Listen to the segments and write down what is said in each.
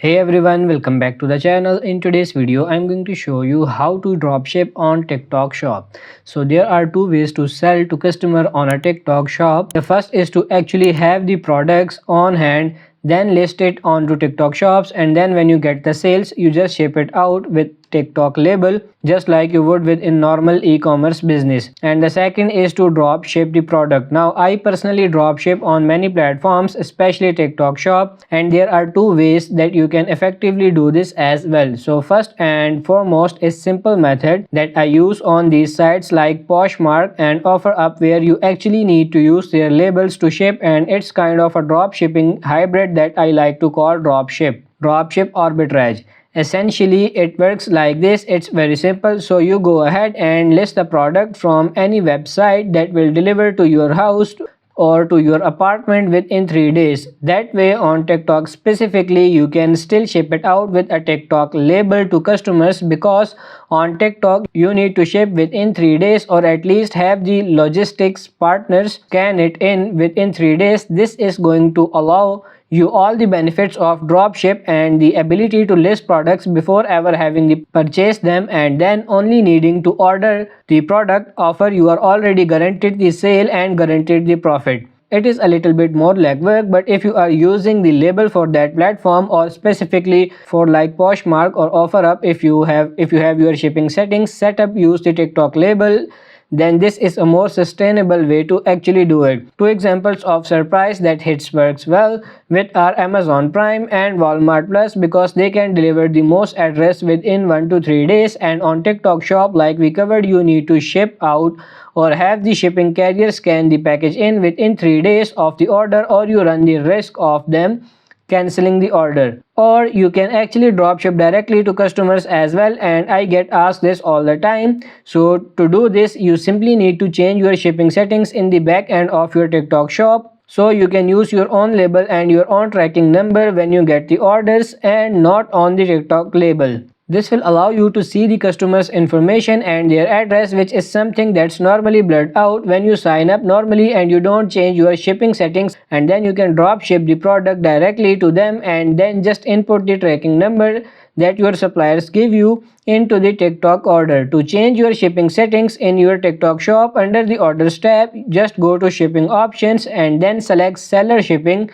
Hey everyone, welcome back to the channel. In today's video, I'm going to show you how to dropship on TikTok shop. So there are two ways to sell to customer on a TikTok shop. The first is to actually have the products on hand, then list it onto TikTok shops, and then when you get the sales, you just ship it out with TikTok label just like you would with in normal e-commerce business. And the second is to drop ship the product. Now I personally drop ship on many platforms, especially TikTok shop, and there are two ways that you can effectively do this as well. So first and foremost is simple method that I use on these sites like Poshmark and OfferUp, where you actually need to use their labels to ship, and it's kind of a drop shipping hybrid that I like to call dropship arbitrage. Essentially it works like this. It's very simple. So you go ahead and list the product from any website that will deliver to your house or to your apartment within 3 days. That way on TikTok specifically you can still ship it out with a TikTok label to customers, because on TikTok you need to ship within 3 days or at least have the logistics partners scan it in within 3 days. This is going to allow you all the benefits of dropship and the ability to list products before ever having to purchase them, and then only needing to order the product offer. You are already guaranteed the sale and guaranteed the profit. It is a little bit more legwork, but if you are using the label for that platform, or specifically for like Poshmark or OfferUp, if you have your shipping settings set up, use the TikTok label, then this is a more sustainable way to actually do it. Two examples of surprise that hits works well with are Amazon Prime and Walmart Plus, because they can deliver the most address within 1 to 3 days. And on TikTok shop, like we covered, you need to ship out or have the shipping carrier scan the package in within 3 days of the order, or you run the risk of them canceling the order. Or you can actually dropship directly to customers as well, and I get asked this all the time. So to do this, you simply need to change your shipping settings in the back end of your TikTok shop, so you can use your own label and your own tracking number when you get the orders and not on the TikTok label. This will allow you to see the customer's information and their address, which is something that's normally blurred out when you sign up normally and you don't change your shipping settings. And then you can drop ship the product directly to them and then just input the tracking number that your suppliers give you into the TikTok order. To change your shipping settings in your TikTok shop, under the orders tab, just go to shipping options and then select seller shipping,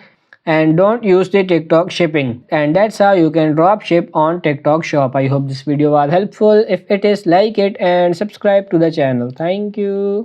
and don't use the TikTok shipping. And that's how you can drop ship on TikTok shop. I hope this video was helpful. If it is, like it and subscribe to the channel. Thank you.